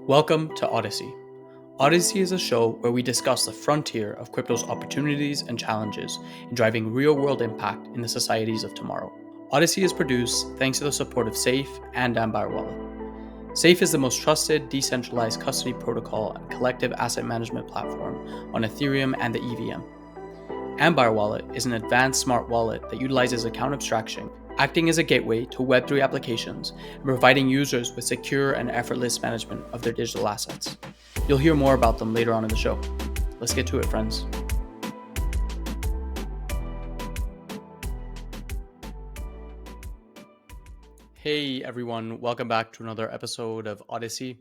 Welcome to Odyssey. Odyssey is a show where we discuss the frontier of crypto's opportunities and challenges in driving real-world impact in the societies of tomorrow. Odyssey is produced thanks to the support of Safe and Ambire Wallet. Safe is the most trusted decentralized custody protocol and collective asset management platform on Ethereum and the EVM. Ambire Wallet is an advanced smart wallet that utilizes account abstraction, acting as a gateway to Web3 applications and providing users with secure and effortless management of their digital assets. You'll hear more about them later on in the show. Let's get to it, friends. Hey everyone, welcome back to another episode of Odyssey.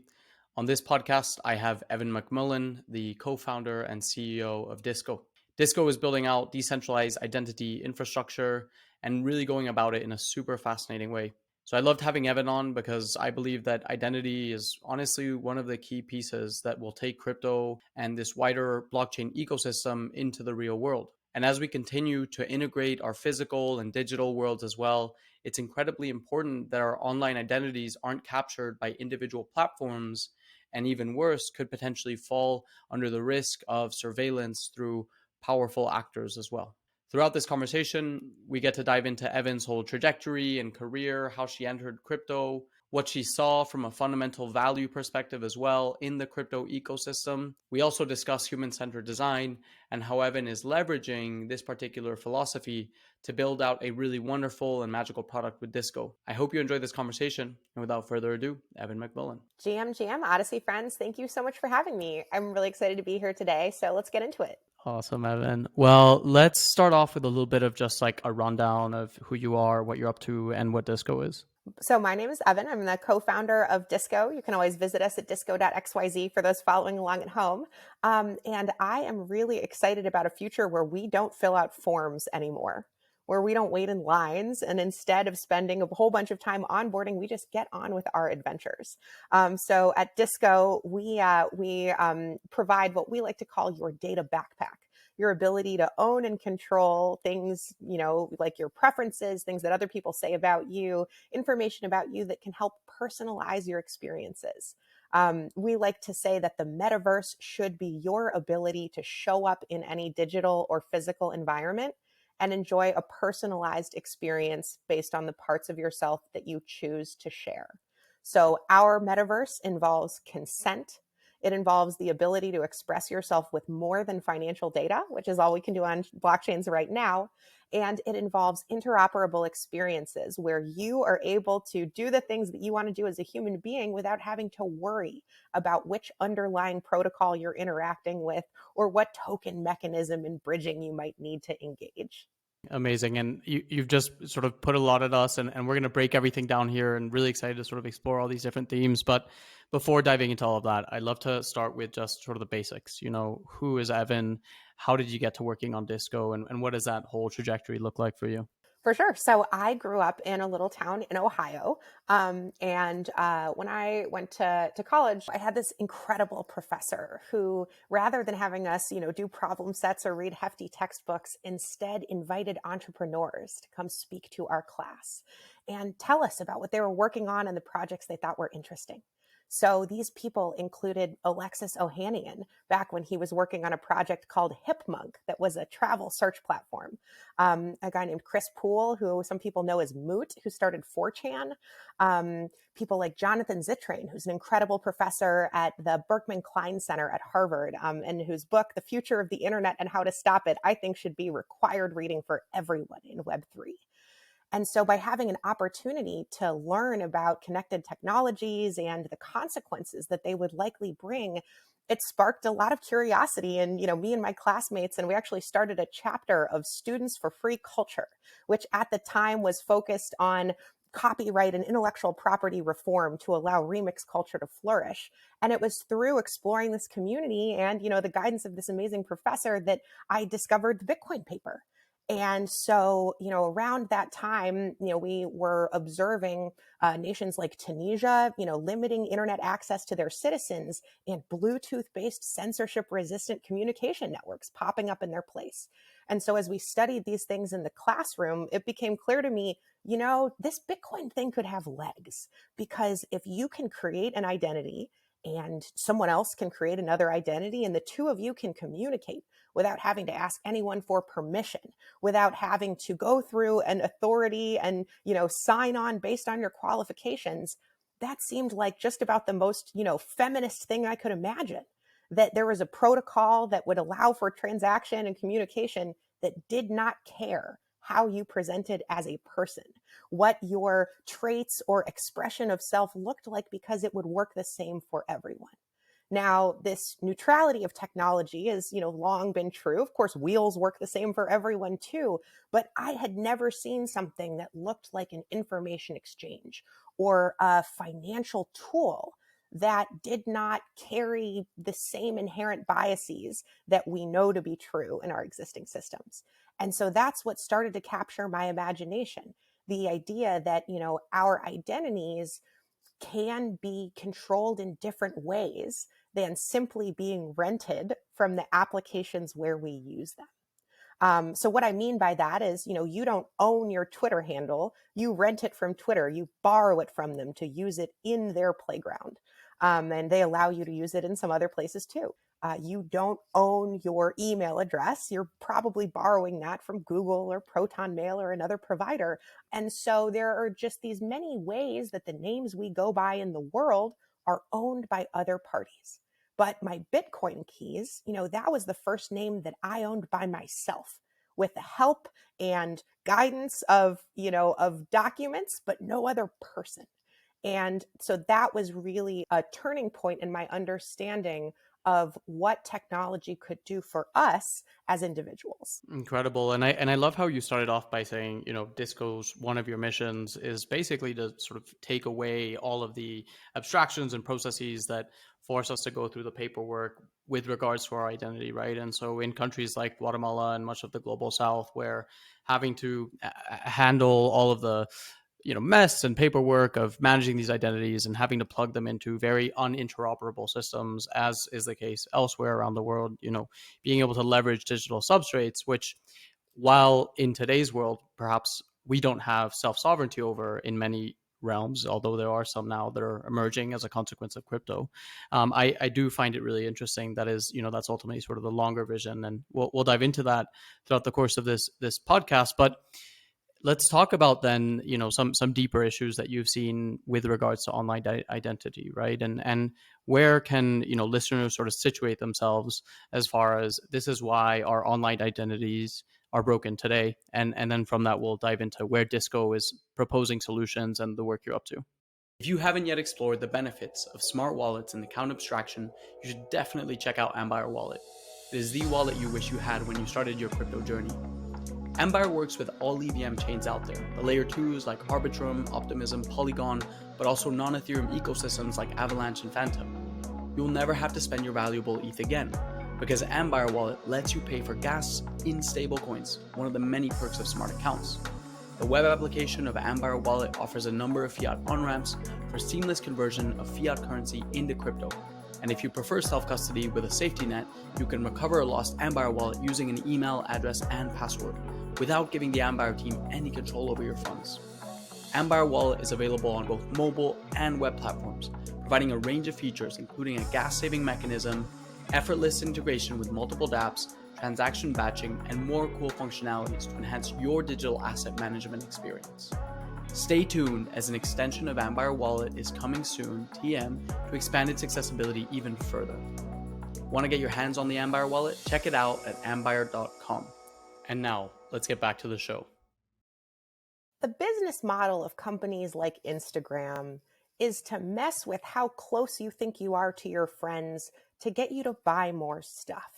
On this podcast, I have Evin McMullen, the co-founder and CEO of Disco. Disco is building out decentralized identity infrastructure and really going about it in a super fascinating way. So I loved having Evin on because I believe that identity is honestly one of the key pieces that will take crypto and this wider blockchain ecosystem into the real world. And as we continue to integrate our physical and digital worlds as well, it's incredibly important that our online identities aren't captured by individual platforms, and even worse, could potentially fall under the risk of surveillance through powerful actors as well. Throughout this conversation, we get to dive into Evin's whole trajectory and career, how she entered crypto, what she saw from a fundamental value perspective as well in the crypto ecosystem. We also discuss human-centered design and how Evin is leveraging this particular philosophy to build out a really wonderful and magical product with Disco. I hope you enjoyed this conversation. And without further ado, Evin McMullen. GM, Odyssey friends, thank you so much for having me. I'm really excited to be here today, so let's get into it. Awesome, Evin. Well, let's start off with a little bit of just like a rundown of who you are, what you're up to, and what Disco is. So my name is Evin. I'm the co-founder of Disco. You can always visit us at Disco.xyz for those following along at home. And I am really excited about a future where we don't fill out forms anymore, where we don't wait in lines. And instead of spending a whole bunch of time onboarding, we just get on with our adventures. So at Disco, we provide what we like to call your data backpack. Your ability to own and control things, like your preferences, things that other people say about you, information about you that can help personalize your experiences. We like to say that the metaverse should be your ability to show up in any digital or physical environment and enjoy a personalized experience based on the parts of yourself that you choose to share. So our metaverse involves consent. It involves the ability to express yourself with more than financial data, which is all we can do on blockchains right now. And it involves interoperable experiences where you are able to do the things that you want to do as a human being without having to worry about which underlying protocol you're interacting with or what token mechanism and bridging you might need to engage. Amazing. And you've just sort of put a lot at us, and we're going to break everything down here, and really excited to sort of explore all these different themes. But before diving into all of that, I'd love to start with just sort of the basics. Who is Evin? How did you get to working on Disco? And what does that whole trajectory look like for you? For sure. So I grew up in a little town in Ohio. And when I went to college, I had this incredible professor who, rather than having us, do problem sets or read hefty textbooks, instead invited entrepreneurs to come speak to our class and tell us about what they were working on and the projects they thought were interesting. So these people included Alexis Ohanian back when he was working on a project called Hipmunk that was a travel search platform. A guy named Chris Poole, who some people know as Moot, who started 4chan. People like Jonathan Zittrain, who's an incredible professor at the Berkman Klein Center at Harvard, and whose book, The Future of the Internet and How to Stop It, I think should be required reading for everyone in Web3. And so by having an opportunity to learn about connected technologies and the consequences that they would likely bring, it sparked a lot of curiosity in, me and my classmates. And we actually started a chapter of Students for Free Culture, which at the time was focused on copyright and intellectual property reform to allow remix culture to flourish. And it was through exploring this community and, the guidance of this amazing professor that I discovered the Bitcoin paper. And so, around that time, we were observing nations like Tunisia, limiting internet access to their citizens and Bluetooth-based censorship-resistant communication networks popping up in their place. And so as we studied these things in the classroom, it became clear to me, this Bitcoin thing could have legs, because if you can create an identity and someone else can create another identity, and the two of you can communicate without having to ask anyone for permission, without having to go through an authority and, sign on based on your qualifications. That seemed like just about the most, feminist thing I could imagine. That there was a protocol that would allow for transaction and communication that did not care how you presented as a person, what your traits or expression of self looked like, because it would work the same for everyone. Now, this neutrality of technology has, long been true. Of course, wheels work the same for everyone too, but I had never seen something that looked like an information exchange or a financial tool that did not carry the same inherent biases that we know to be true in our existing systems. And so that's what started to capture my imagination. The idea that, our identities can be controlled in different ways than simply being rented from the applications where we use them. So what I mean by that is, you don't own your Twitter handle. You rent it from Twitter. You borrow it from them to use it in their playground. And they allow you to use it in some other places too. You don't own your email address. You're probably borrowing that from Google or Proton Mail or another provider. And so there are just these many ways that the names we go by in the world are owned by other parties. But my Bitcoin keys, that was the first name that I owned by myself with the help and guidance of, of documents, but no other person. And so that was really a turning point in my understanding of what technology could do for us as individuals. Incredible. And I love how you started off by saying, Disco's one of your missions is basically to sort of take away all of the abstractions and processes that force us to go through the paperwork with regards to our identity, right? And so in countries like Guatemala and much of the global south, where having to handle all of the mess and paperwork of managing these identities and having to plug them into very uninteroperable systems, as is the case elsewhere around the world, being able to leverage digital substrates, which, while in today's world perhaps we don't have self-sovereignty over in many realms, although there are some now that are emerging as a consequence of crypto. I do find it really interesting. That is, that's ultimately sort of the longer vision, and we'll dive into that throughout the course of this podcast. But let's talk about then, some deeper issues that you've seen with regards to online identity, right? And where can, listeners sort of situate themselves as far as this is why our online identities are broken today, and then from that we'll dive into where Disco is proposing solutions and the work you're up to. If you haven't yet explored the benefits of smart wallets and account abstraction, you should definitely check out Ambire Wallet. It is the wallet you wish you had when you started your crypto journey. Ambire works with all EVM chains out there, the layer 2s like Arbitrum, Optimism, Polygon, but also non-Ethereum ecosystems like Avalanche and Phantom. You'll never have to spend your valuable ETH again, because Ambire Wallet lets you pay for gas in stablecoins, one of the many perks of smart accounts. The web application of Ambire Wallet offers a number of fiat on-ramps for seamless conversion of fiat currency into crypto. And if you prefer self-custody with a safety net, you can recover a lost Ambire Wallet using an email, address, and password, without giving the Ambire team any control over your funds. Ambire Wallet is available on both mobile and web platforms, providing a range of features including a gas-saving mechanism, effortless integration with multiple dApps, transaction batching, and more cool functionalities to enhance your digital asset management experience. Stay tuned, as an extension of Ambire Wallet is coming soon, TM, to expand its accessibility even further. Want to get your hands on the Ambire Wallet? Check it out at ambire.com. And now, let's get back to the show. The business model of companies like Instagram is to mess with how close you think you are to your friends to get you to buy more stuff.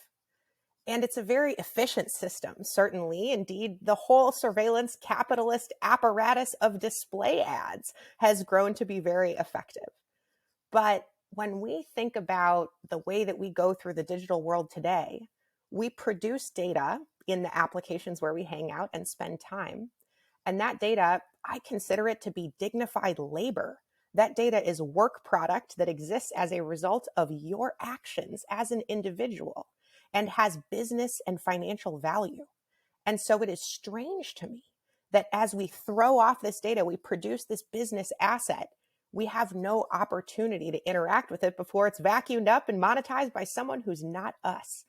And it's a very efficient system, certainly. Indeed, the whole surveillance capitalist apparatus of display ads has grown to be very effective. But when we think about the way that we go through the digital world today, we produce data in the applications where we hang out and spend time. And that data, I consider it to be dignified labor. That data is work product that exists as a result of your actions as an individual and has business and financial value. And so it is strange to me that as we throw off this data, we produce this business asset, we have no opportunity to interact with it before it's vacuumed up and monetized by someone who's not us.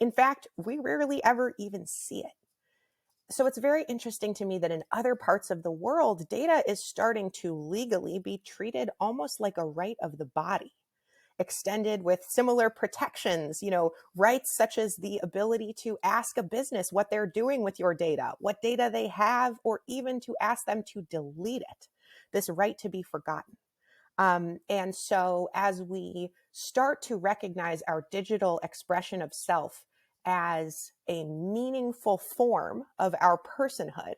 In fact, we rarely ever even see it. So it's very interesting to me that in other parts of the world, data is starting to legally be treated almost like a right of the body, extended with similar protections, rights such as the ability to ask a business what they're doing with your data, what data they have, or even to ask them to delete it. This right to be forgotten. And so as we start to recognize our digital expression of self as a meaningful form of our personhood,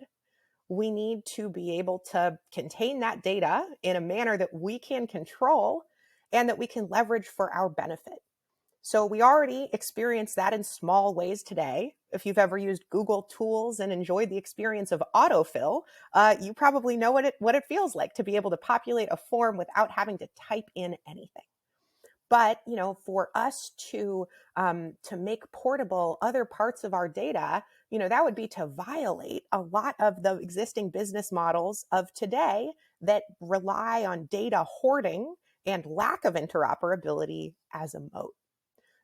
we need to be able to contain that data in a manner that we can control and that we can leverage for our benefit. So we already experience that in small ways today. If you've ever used Google tools and enjoyed the experience of autofill, you probably know what it feels like to be able to populate a form without having to type in anything. But for us to make portable other parts of our data, that would be to violate a lot of the existing business models of today that rely on data hoarding and lack of interoperability as a moat.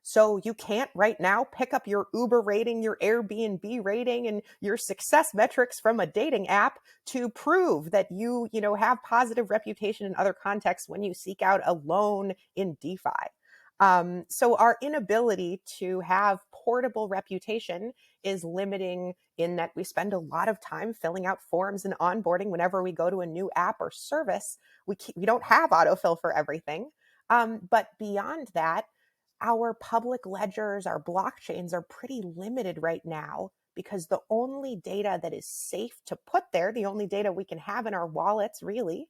So you can't right now pick up your Uber rating, your Airbnb rating, and your success metrics from a dating app to prove that you have positive reputation in other contexts when you seek out a loan in DeFi. So our inability to have portable reputation is limiting in that we spend a lot of time filling out forms and onboarding whenever we go to a new app or service. We don't have autofill for everything. But beyond that, our public ledgers, our blockchains are pretty limited right now because the only data that is safe to put there, the only data we can have in our wallets really,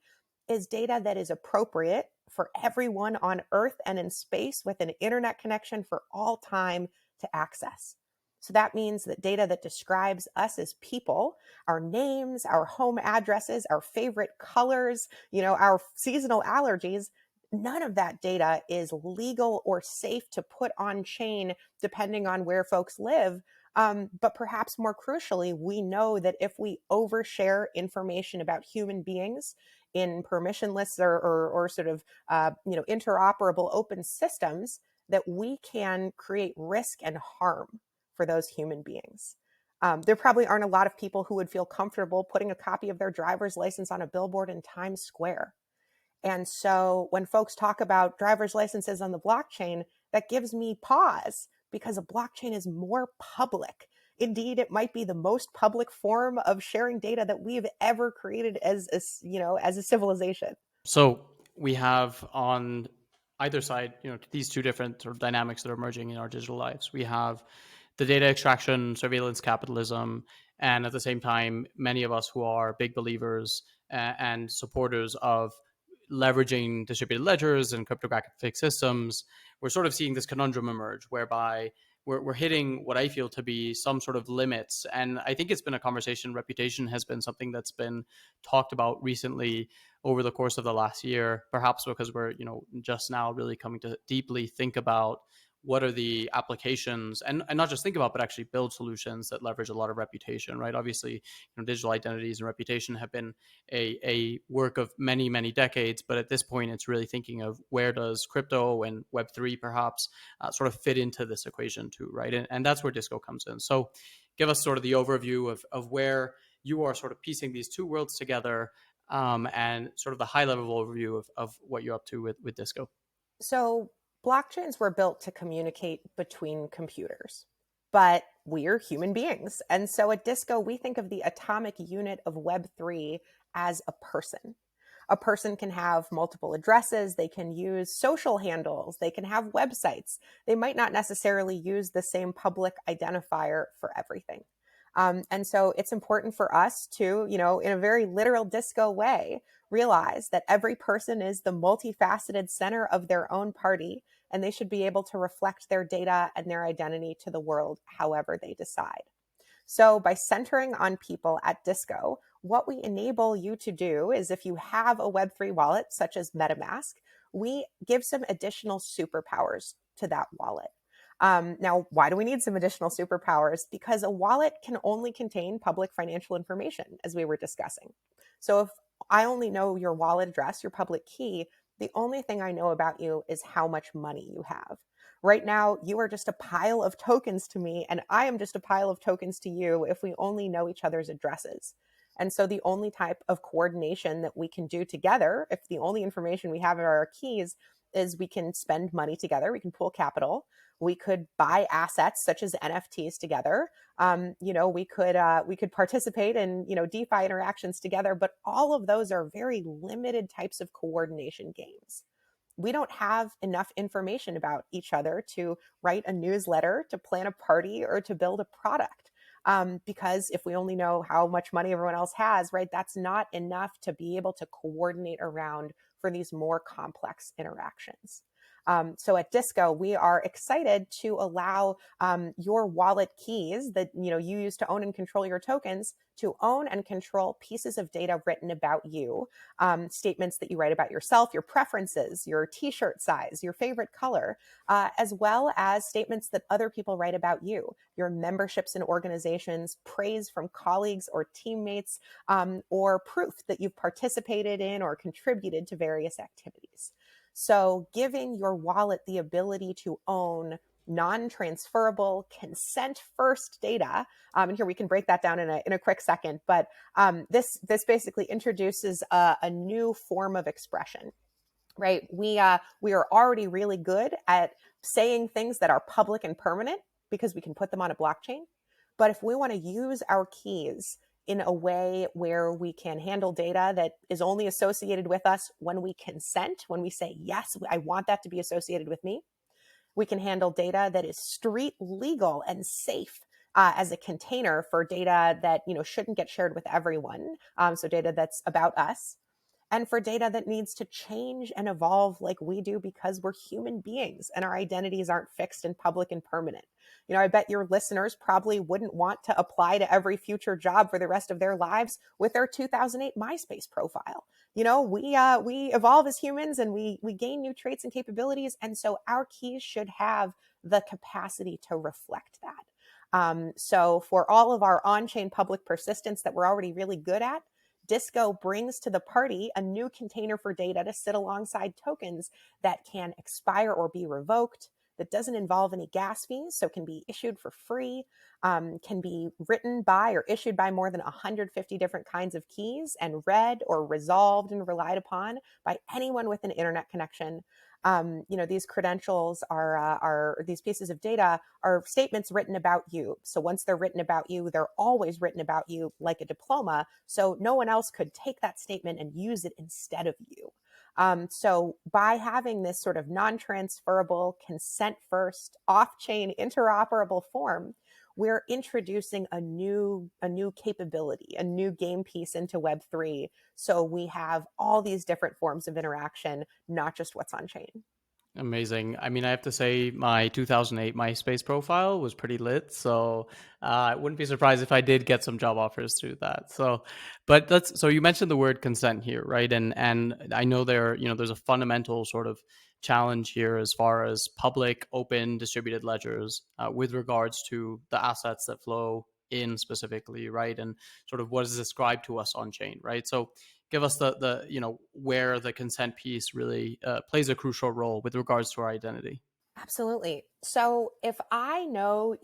is data that is appropriate for everyone on Earth and in space with an internet connection for all time to access. So that means that data that describes us as people, our names, our home addresses, our favorite colors, our seasonal allergies, none of that data is legal or safe to put on chain depending on where folks live. But perhaps more crucially, we know that if we overshare information about human beings in permissionless or sort of interoperable open systems, that we can create risk and harm for those human beings. There probably aren't a lot of people who would feel comfortable putting a copy of their driver's license on a billboard in Times Square. And so when folks talk about driver's licenses on the blockchain, that gives me pause because a blockchain is more public. Indeed, it might be the most public form of sharing data that we've ever created as a civilization. So we have on either side, these two different sort of dynamics that are emerging in our digital lives. We have the data extraction, surveillance capitalism, and at the same time, many of us who are big believers and supporters of leveraging distributed ledgers and cryptographic systems, we're sort of seeing this conundrum emerge whereby we're hitting what I feel to be some sort of limits. And I think it's been a conversation. Reputation has been something that's been talked about recently over the course of the last year, perhaps because we're, just now really coming to deeply think about what are the applications and not just think about, but actually build solutions that leverage a lot of reputation, right? Obviously, digital identities and reputation have been a work of many, many decades. But at this point, it's really thinking of where does crypto and Web3 perhaps sort of fit into this equation too, right? And that's where Disco comes in. So give us sort of the overview of where you are sort of piecing these two worlds together and sort of the high level overview of what you're up to with Disco. So blockchains were built to communicate between computers, but we're human beings. And so at Disco, we think of the atomic unit of Web3 as a person. A person can have multiple addresses, they can use social handles, they can have websites. They might not necessarily use the same public identifier for everything. And so it's important for us to, in a very literal Disco way, realize that every person is the multifaceted center of their own party, and they should be able to reflect their data and their identity to the world however they decide. So by centering on people at Disco, what we enable you to do is if you have a Web3 wallet, such as MetaMask, we give some additional superpowers to that wallet. Now, why do we need some additional superpowers? Because a wallet can only contain public financial information, as we were discussing. So if I only know your wallet address, your public key. The only thing I know about you is how much money you have. Right now, you are just a pile of tokens to me, and I am just a pile of tokens to you if we only know each other's addresses. And so the only type of coordination that we can do together, if the only information we have are our keys, is we can spend money together, we can pool capital, we could buy assets such as NFTs together. We could participate in DeFi interactions together, but all of those are very limited types of coordination games. We don't have enough information about each other to write a newsletter, to plan a party, or to build a product. Because if we only know how much money everyone else has, right, that's not enough to be able to coordinate around for these more complex interactions. So at Disco, we are excited to allow your wallet keys that you use to own and control your tokens to own and control pieces of data written about you, statements that you write about yourself, your preferences, your t-shirt size, your favorite color, as well as statements that other people write about you, your memberships in organizations, praise from colleagues or teammates, or proof that you've participated in or contributed to various activities. So giving your wallet the ability to own non-transferable consent first data. And here we can break that down in a quick second. But this basically introduces a new form of expression, right? We are already really good at saying things that are public and permanent because we can put them on a blockchain. But if we want to use our keys in a way where we can handle data that is only associated with us when we consent, when we say, yes, I want that to be associated with me. We can handle data that is street legal and safe as a container for data that shouldn't get shared with everyone. So data that's about us, and for data that needs to change and evolve like we do because we're human beings and our identities aren't fixed and public and permanent. I bet your listeners probably wouldn't want to apply to every future job for the rest of their lives with their 2008 MySpace profile. We evolve as humans and we gain new traits and capabilities. And so our keys should have the capacity to reflect that. So for all of our on-chain public persistence that we're already really good at, Disco brings to the party a new container for data to sit alongside tokens that can expire or be revoked, that doesn't involve any gas fees, so can be issued for free, can be written by or issued by more than 150 different kinds of keys and read or resolved and relied upon by anyone with an internet connection. These credentials are these pieces of data are statements written about you. So once they're written about you, they're always written about you like a diploma. So no one else could take that statement and use it instead of you. So by having this sort of non-transferable, consent-first, off-chain, interoperable form, we're introducing a new capability, a new game piece into Web3. So we have all these different forms of interaction, not just what's on chain. Amazing. I mean, I have to say my 2008 MySpace profile was pretty lit. So I wouldn't be surprised if I did get some job offers through that. So you mentioned the word consent here, right? And I know there's a fundamental sort of challenge here as far as public, open, distributed ledgers with regards to the assets that flow in specifically, right? And sort of what is described to us on chain, right? So give us the where the consent piece really plays a crucial role with regards to our identity. Absolutely. So if I know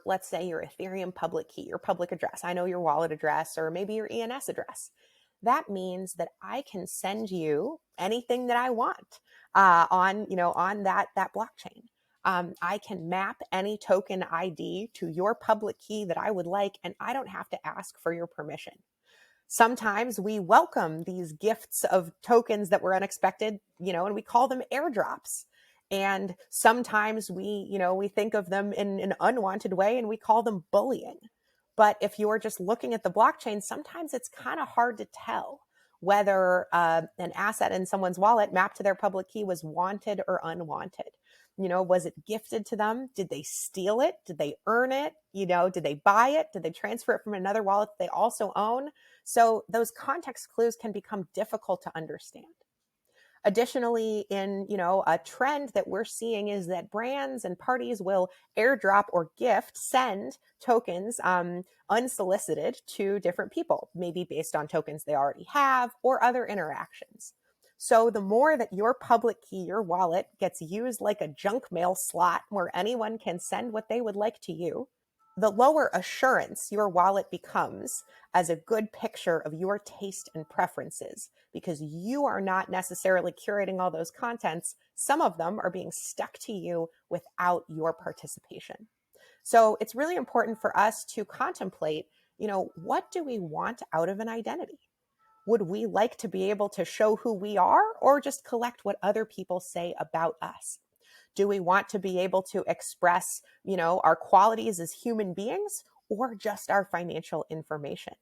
let's say your Ethereum public key, your public address, I know your wallet address or maybe your ENS address, that means that I can send you anything that I want on that blockchain. I can map any token ID to your public key that I would like, and I don't have to ask for your permission. Sometimes we welcome these gifts of tokens that were unexpected, and we call them airdrops. And sometimes we think of them in an unwanted way and we call them bullying. But if you're just looking at the blockchain, sometimes it's kind of hard to tell whether an asset in someone's wallet mapped to their public key was wanted or unwanted. Was it gifted to them? Did they steal it? Did they earn it? Did they buy it? Did they transfer it from another wallet they also own? So those context clues can become difficult to understand. Additionally, in a trend that we're seeing is that brands and parties will airdrop or send tokens unsolicited to different people, maybe based on tokens they already have or other interactions. So the more that your public key, your wallet, gets used like a junk mail slot where anyone can send what they would like to you, the lower assurance your wallet becomes as a good picture of your taste and preferences, because you are not necessarily curating all those contents. Some of them are being stuck to you without your participation. So it's really important for us to contemplate, what do we want out of an identity? Would we like to be able to show who we are or just collect what other people say about us? Do we want to be able to express, our qualities as human beings or just our financial information?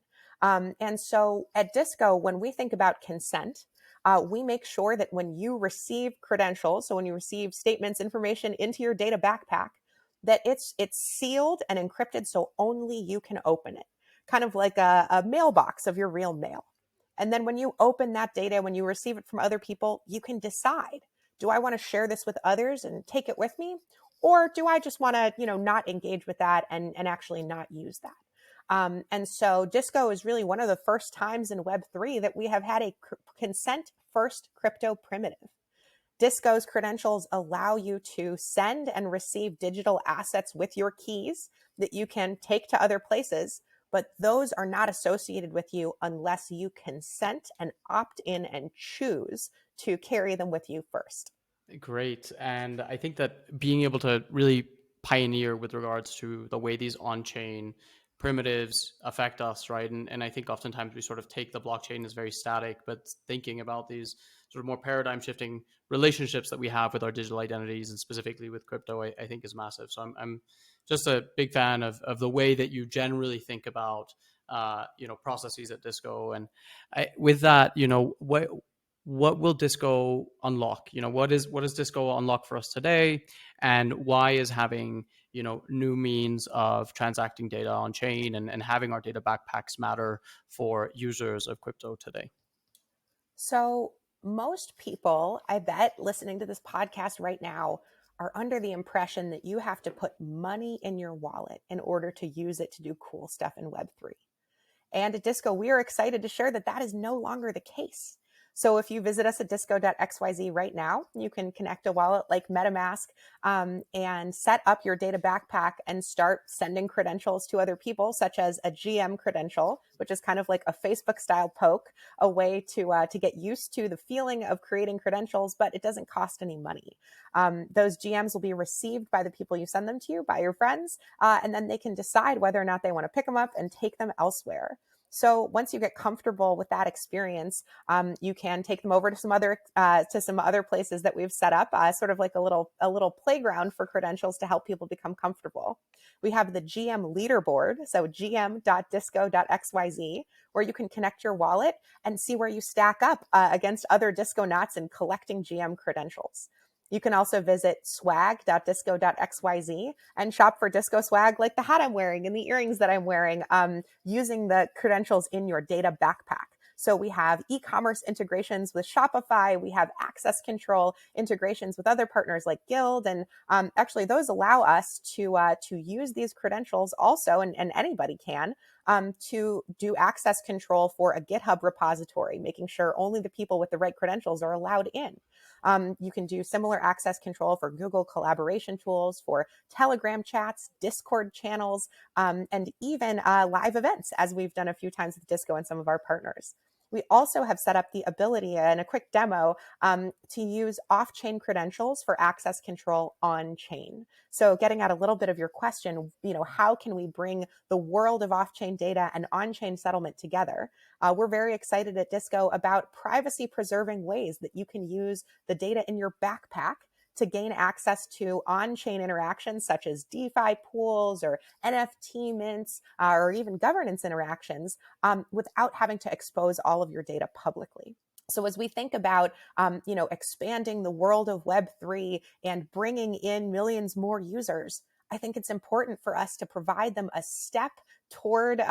And so at Disco, when we think about consent, we make sure that when you receive credentials, so when you receive statements, information into your data backpack, that it's sealed and encrypted so only you can open it, kind of like a mailbox of your real mail. And then when you open that data, when you receive it from other people, you can decide, do I want to share this with others and take it with me? Or do I just want to, not engage with that and actually not use that? And so Disco is really one of the first times in Web3 that we have had a consent first crypto primitive. Disco's credentials allow you to send and receive digital assets with your keys that you can take to other places, but those are not associated with you unless you consent and opt in and choose to carry them with you first. Great. And I think that being able to really pioneer with regards to the way these on-chain primitives affect us, right? And I think oftentimes we sort of take the blockchain as very static, but thinking about these sort of more paradigm shifting relationships that we have with our digital identities and specifically with crypto, I think is massive. So I'm just a big fan of the way that you generally think about processes at Disco. And with that, what will Disco unlock? What does Disco unlock for us today, and why is having new means of transacting data on chain and having our data backpacks matter for users of crypto today? So, most people, I bet, listening to this podcast right now are under the impression that you have to put money in your wallet in order to use it to do cool stuff in Web3. And at Disco, we are excited to share that that is no longer the case. So if you visit us at Disco.xyz right now, you can connect a wallet like MetaMask and set up your data backpack and start sending credentials to other people, such as a GM credential, which is kind of like a Facebook style poke, a way to get used to the feeling of creating credentials, but it doesn't cost any money. Those GMs will be received by the people you send them to, by your friends, and then they can decide whether or not they want to pick them up and take them elsewhere. So once you get comfortable with that experience, you can take them over to some other places that we've set up, sort of like a little playground for credentials to help people become comfortable. We have the GM leaderboard, so gm.disco.xyz, where you can connect your wallet and see where you stack up against other Disconauts in collecting GM credentials. You can also visit swag.disco.xyz and shop for disco swag like the hat I'm wearing and the earrings that I'm wearing, using the credentials in your data backpack. So we have e-commerce integrations with Shopify. We have access control integrations with other partners like Guild. And actually, those allow us to use these credentials also, and anybody can, to do access control for a GitHub repository, making sure only the people with the right credentials are allowed in. You can do similar access control for Google collaboration tools, for Telegram chats, Discord channels, and even live events, as we've done a few times with Disco and some of our partners. We also have set up the ability in a quick demo to use off-chain credentials for access control on-chain. So getting at a little bit of your question, how can we bring the world of off-chain data and on-chain settlement together? We're very excited at Disco about privacy-preserving ways that you can use the data in your backpack to gain access to on-chain interactions such as DeFi pools or NFT mints, or even governance interactions, without having to expose all of your data publicly. So as we think about, expanding the world of Web3 and bringing in millions more users, I think it's important for us to provide them a step toward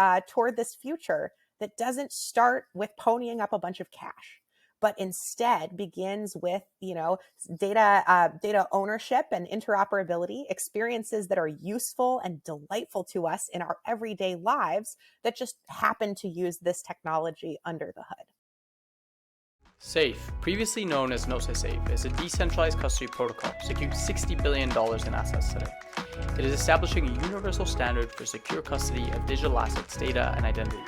this future that doesn't start with ponying up a bunch of cash. but instead begins with, data ownership and interoperability, experiences that are useful and delightful to us in our everyday lives that just happen to use this technology under the hood. Safe, previously known as Safe, is a decentralized custody protocol securing $60 billion in assets today. It is establishing a universal standard for secure custody of digital assets, data, and identity.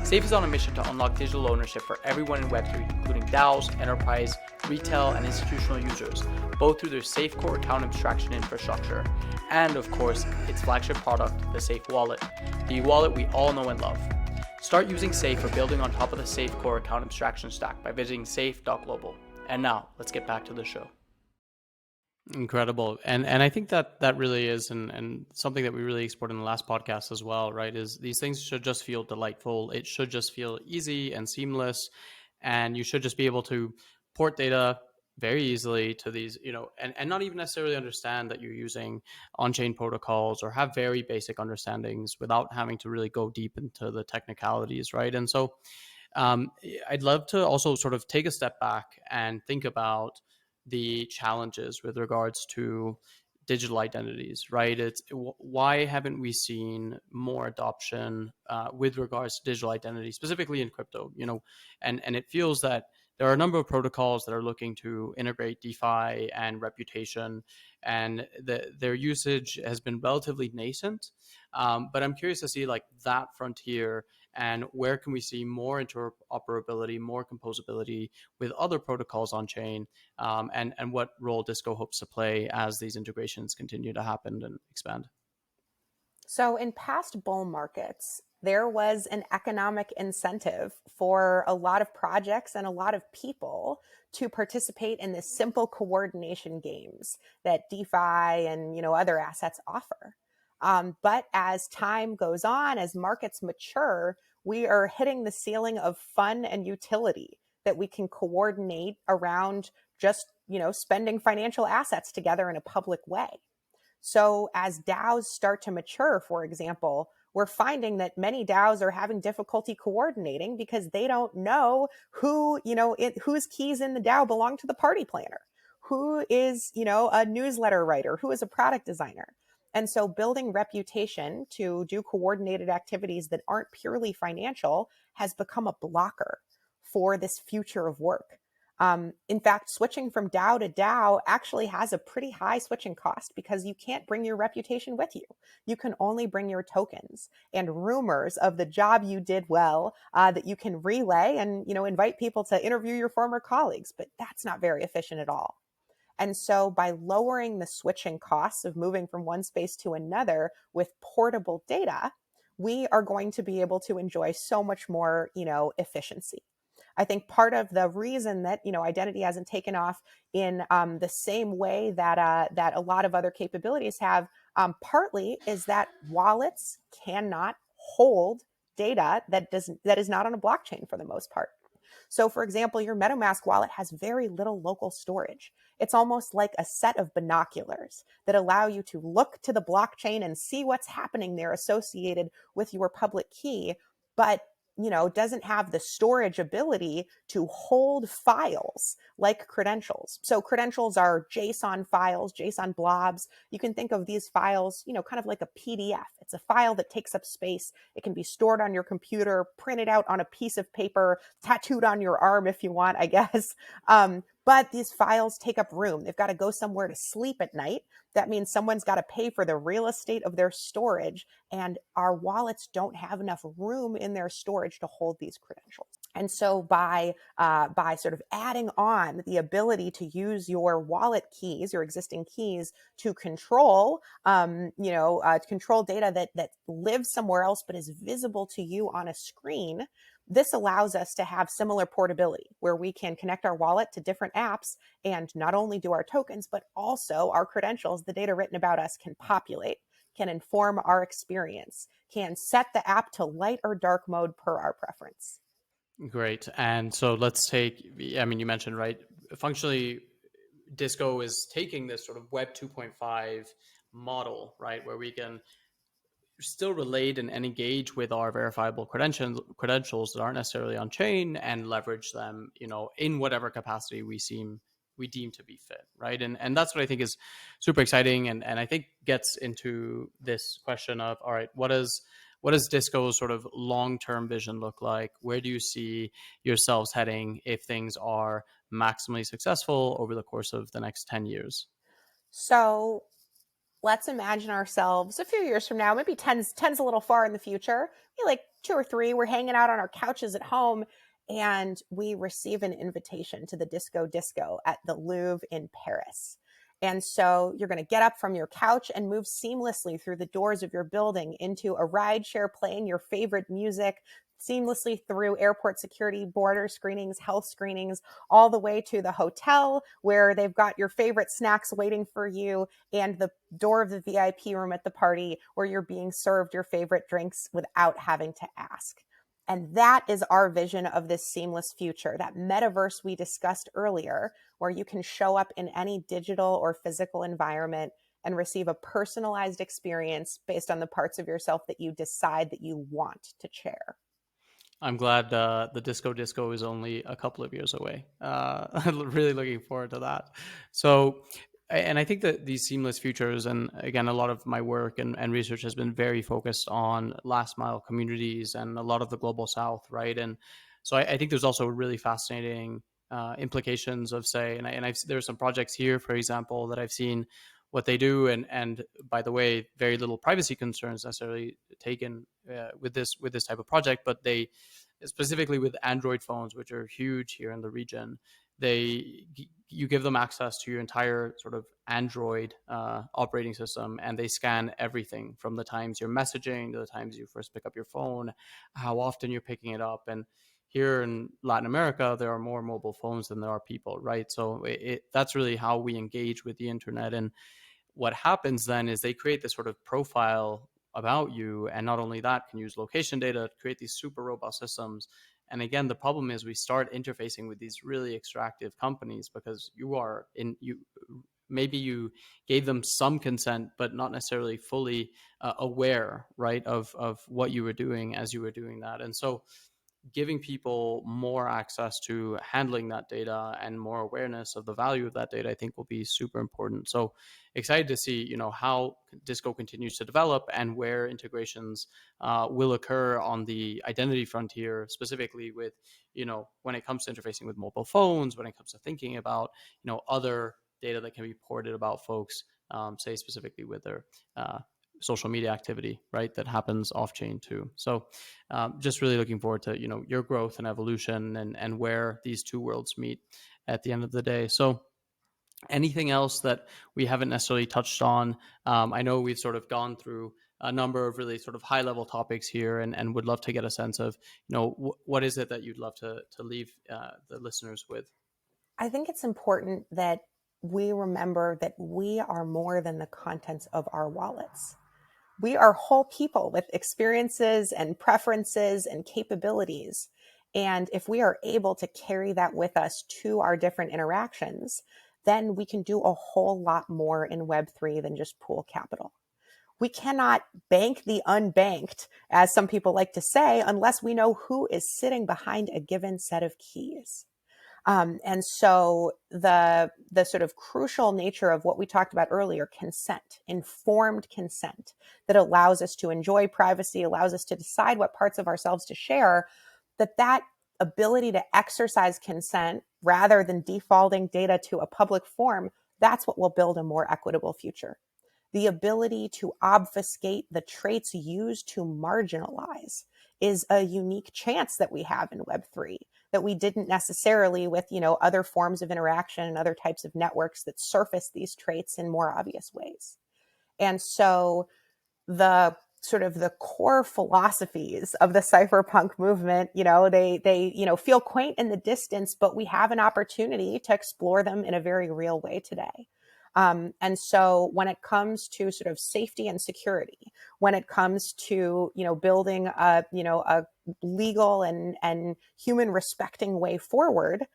Safe is on a mission to unlock digital ownership for everyone in Web3, including DAOs, enterprise, retail, and institutional users, both through their Safe core account abstraction infrastructure, and of course, its flagship product, the Safe Wallet, the wallet we all know and love. Start using Safe or building on top of the Safe core account abstraction stack by visiting safe.global. And now, let's get back to the show. Incredible. And I think that really is, and something that we really explored in the last podcast as well, right, is these things should just feel delightful. It should just feel easy and seamless. And you should just be able to port data very easily to these, and not even necessarily understand that you're using on-chain protocols or have very basic understandings without having to really go deep into the technicalities, right? And so I'd love to also sort of take a step back and think about the challenges with regards to digital identities, right? It's why haven't we seen more adoption with regards to digital identity, specifically in crypto? And it feels that there are a number of protocols that are looking to integrate DeFi and reputation, and their usage has been relatively nascent. But I'm curious to see like that frontier and where can we see more interoperability, more composability with other protocols on chain, and what role Disco hopes to play as these integrations continue to happen and expand. So, in past bull markets, there was an economic incentive for a lot of projects and a lot of people to participate in this simple coordination games that DeFi and other assets offer. But as time goes on, as markets mature, we are hitting the ceiling of fun and utility that we can coordinate around just spending financial assets together in a public way. So as DAOs start to mature, for example, we're finding that many DAOs are having difficulty coordinating because they don't know whose keys in the DAO belong to the party planner, who is, a newsletter writer, who is a product designer. And so building reputation to do coordinated activities that aren't purely financial has become a blocker for this future of work. In fact, switching from DAO to DAO actually has a pretty high switching cost because you can't bring your reputation with you. You can only bring your tokens and rumors of the job you did well that you can relay and invite people to interview your former colleagues, but that's not very efficient at all. And so by lowering the switching costs of moving from one space to another with portable data, we are going to be able to enjoy so much more, efficiency. I think part of the reason that identity hasn't taken off in the same way that a lot of other capabilities have, partly is that wallets cannot hold data that is not on a blockchain for the most part. So, for example, your MetaMask wallet has very little local storage. It's almost like a set of binoculars that allow you to look to the blockchain and see what's happening there associated with your public key, but doesn't have the storage ability to hold files like credentials. So credentials are JSON files, JSON blobs. You can think of these files, kind of like a PDF. It's a file that takes up space. It can be stored on your computer, printed out on a piece of paper, tattooed on your arm if you want, I guess. But these files take up room. They've got to go somewhere to sleep at night. That means someone's got to pay for the real estate of their storage, and our wallets don't have enough room in their storage to hold these credentials. And so by sort of adding on the ability to use your wallet keys, your existing keys, to control control data that lives somewhere else but is visible to you on a screen, this allows us to have similar portability where we can connect our wallet to different apps and not only do our tokens, but also our credentials, the data written about us, can populate, can inform our experience, can set the app to light or dark mode per our preference. Great. And so let's take, you mentioned, right, functionally, Disco is taking this sort of Web 2.5 model, right, where we can still relate and engage with our verifiable credentials that aren't necessarily on chain, and leverage them, in whatever capacity we deem to be fit, right? And that's what I think is super exciting, and I think gets into this question of, all right, what does Disco's sort of long-term vision look like? Where do you see yourselves heading if things are maximally successful over the course of the next 10 years? So let's imagine ourselves a few years from now, maybe 10's a little far in the future, maybe like 2 or 3, we're hanging out on our couches at home and we receive an invitation to the Disco at the Louvre in Paris. And so you're going to get up from your couch and move seamlessly through the doors of your building into a ride share playing your favorite music, seamlessly through airport security, border screenings, health screenings, all the way to the hotel where they've got your favorite snacks waiting for you, and the door of the VIP room at the party where you're being served your favorite drinks without having to ask. And that is our vision of this seamless future, that metaverse we discussed earlier, where you can show up in any digital or physical environment and receive a personalized experience based on the parts of yourself that you decide that you want to share. I'm glad the Disco is only a couple of years away. I'm really looking forward to that. So, and I think that these seamless futures, and again, a lot of my work and research has been very focused on last mile communities and a lot of the global south, right? And so I think there's also really fascinating implications of, say, there's some projects here, for example, that I've seen what they do, and by the way, very little privacy concerns necessarily taken with this type of project, but they, specifically with Android phones, which are huge here in the region, you give them access to your entire sort of Android operating system, and they scan everything from the times you're messaging to the times you first pick up your phone, how often you're picking it up. And here in Latin America, there are more mobile phones than there are people, right? So that's really how we engage with the internet. And what happens then is they create this sort of profile about you, and not only that, can use location data to create these super robust systems. And again, the problem is we start interfacing with these really extractive companies, because you maybe you gave them some consent but not necessarily fully aware, right, of what you were doing as you were doing that. And so giving people more access to handling that data and more awareness of the value of that data, I think will be super important. So excited to see, how Disco continues to develop and where integrations will occur on the identity frontier, specifically with, when it comes to interfacing with mobile phones, when it comes to thinking about, other data that can be ported about folks, say specifically with their social media activity, right, that happens off chain too. So just really looking forward to your growth and evolution, and where these two worlds meet at the end of the day. So anything else that we haven't necessarily touched on? I know we've sort of gone through a number of really sort of high level topics here, and would love to get a sense of, what is it that you'd love to leave the listeners with? I think it's important that we remember that we are more than the contents of our wallets. We are whole people with experiences and preferences and capabilities. And if we are able to carry that with us to our different interactions, then we can do a whole lot more in Web3 than just pool capital. We cannot bank the unbanked, as some people like to say, unless we know who is sitting behind a given set of keys. And so the sort of crucial nature of what we talked about earlier, consent, informed consent that allows us to enjoy privacy, allows us to decide what parts of ourselves to share, that ability to exercise consent rather than defaulting data to a public form, that's what will build a more equitable future. The ability to obfuscate the traits used to marginalize is a unique chance that we have in Web3 that we didn't necessarily with, other forms of interaction and other types of networks that surface these traits in more obvious ways. And so the sort of the core philosophies of the cypherpunk movement, they feel quaint in the distance, but we have an opportunity to explore them in a very real way today. And so when it comes to sort of safety and security, when it comes to, building a legal and human respecting way forward,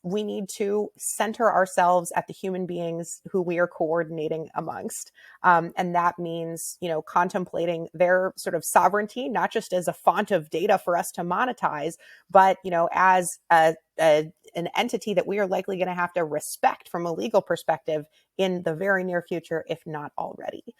we need to center ourselves at the human beings who we are coordinating amongst. And that means, contemplating their sort of sovereignty, not just as a font of data for us to monetize, but, as an entity that we are likely going to have to respect from a legal perspective in the very near future, if not already.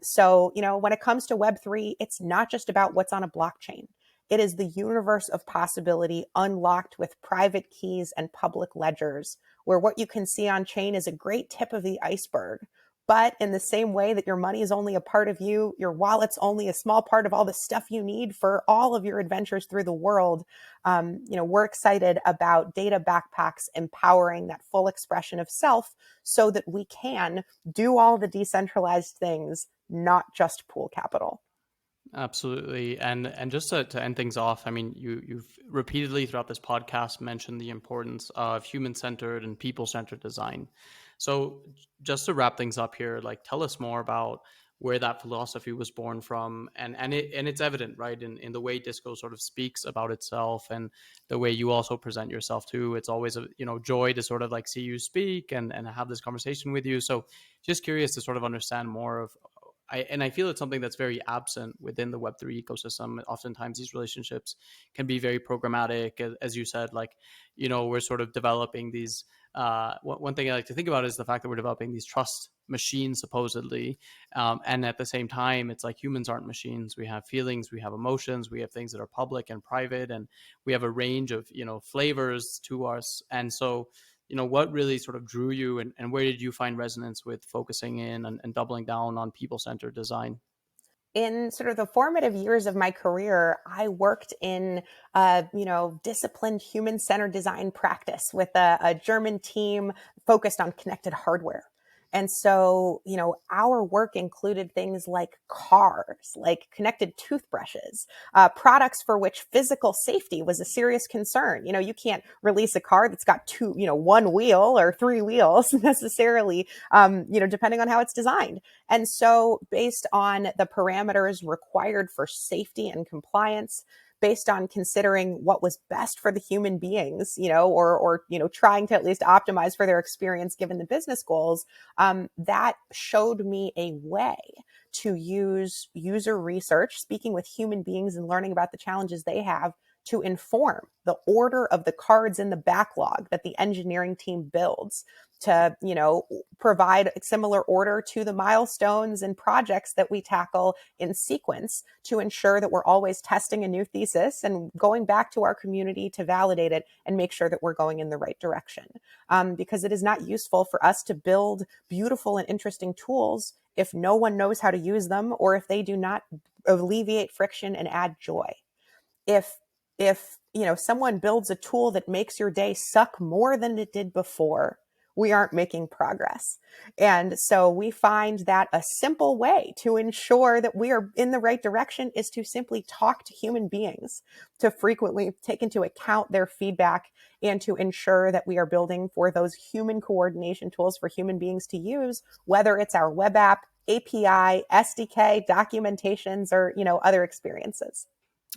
So, when it comes to Web3, it's not just about what's on a blockchain. It is the universe of possibility unlocked with private keys and public ledgers, where what you can see on chain is a great tip of the iceberg. But in the same way that your money is only a part of you, your wallet's only a small part of all the stuff you need for all of your adventures through the world. We're excited about data backpacks empowering that full expression of self so that we can do all the decentralized things, not just pool capital. Absolutely. And just to end things off, I mean, you've repeatedly throughout this podcast mentioned the importance of human-centered and people-centered design. So just to wrap things up here, like tell us more about where that philosophy was born from, and it's evident, right, in the way Disco sort of speaks about itself and the way you also present yourself too. It's always a joy to sort of like see you speak and have this conversation with you. So just curious to sort of understand more of I feel it's something that's very absent within the Web3 ecosystem. Oftentimes, these relationships can be very programmatic, as you said. Like, we're sort of developing these. One thing I like to think about is the fact that we're developing these trust machines, supposedly, and at the same time, it's like humans aren't machines. We have feelings, we have emotions, we have things that are public and private, and we have a range of flavors to us. And so, what really sort of drew you and where did you find resonance with focusing in and doubling down on people-centered design? In sort of the formative years of my career, I worked in, disciplined human-centered design practice with a German team focused on connected hardware. And so, our work included things like cars, like connected toothbrushes, products for which physical safety was a serious concern. You can't release a car that's got one wheel or three wheels necessarily, depending on how it's designed. And so based on the parameters required for safety and compliance, based on considering what was best for the human beings, or trying to at least optimize for their experience given the business goals, that showed me a way to use user research, speaking with human beings and learning about the challenges they have to inform the order of the cards in the backlog that the engineering team builds to, provide a similar order to the milestones and projects that we tackle in sequence to ensure that we're always testing a new thesis and going back to our community to validate it and make sure that we're going in the right direction. Because it is not useful for us to build beautiful and interesting tools if no one knows how to use them or if they do not alleviate friction and add joy. If someone builds a tool that makes your day suck more than it did before, we aren't making progress. And so we find that a simple way to ensure that we are in the right direction is to simply talk to human beings, to frequently take into account their feedback, and to ensure that we are building for those human coordination tools for human beings to use, whether it's our web app, API, SDK, documentations, or other experiences.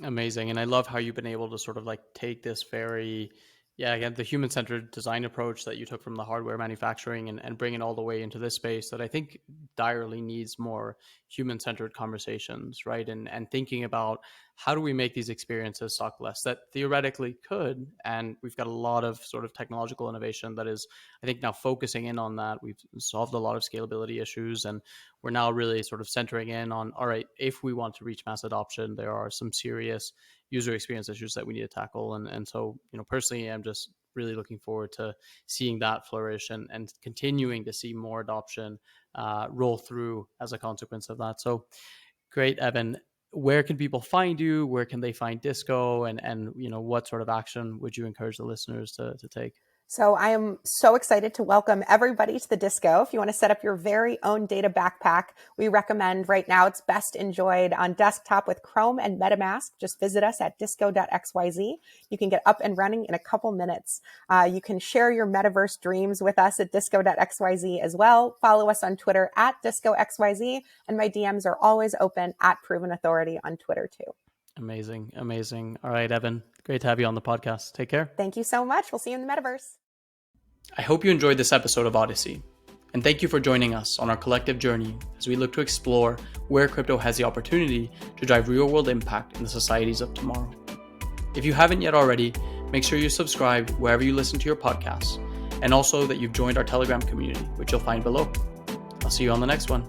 Amazing. And I love how you've been able to sort of like take this very, yeah, again, the human centered design approach that you took from the hardware manufacturing and bring it all the way into this space that I think direly needs more human centered conversations, right? And thinking about how do we make these experiences suck less that theoretically could. And we've got a lot of sort of technological innovation that is, I think, now focusing in on that. We've solved a lot of scalability issues and we're now really sort of centering in on, all right, if we want to reach mass adoption, there are some serious user experience issues that we need to tackle. And so, personally, I'm just really looking forward to seeing that flourish and continuing to see more adoption roll through as a consequence of that. So great, Evan. Where can people find you? Where can they find Disco? And what sort of action would you encourage the listeners to take? So I am so excited to welcome everybody to the Disco. If you want to set up your very own data backpack, we recommend right now it's best enjoyed on desktop with Chrome and MetaMask. Just visit us at Disco.xyz. You can get up and running in a couple minutes. You can share your metaverse dreams with us at Disco.xyz as well. Follow us on Twitter at Disco.xyz, and my DMs are always open at Proven Authority on Twitter too. Amazing. Amazing. All right, Evin, great to have you on the podcast. Take care. Thank you so much. We'll see you in the metaverse. I hope you enjoyed this episode of Odyssey. And thank you for joining us on our collective journey as we look to explore where crypto has the opportunity to drive real-world impact in the societies of tomorrow. If you haven't yet already, make sure you subscribe wherever you listen to your podcasts, and also that you've joined our Telegram community, which you'll find below. I'll see you on the next one.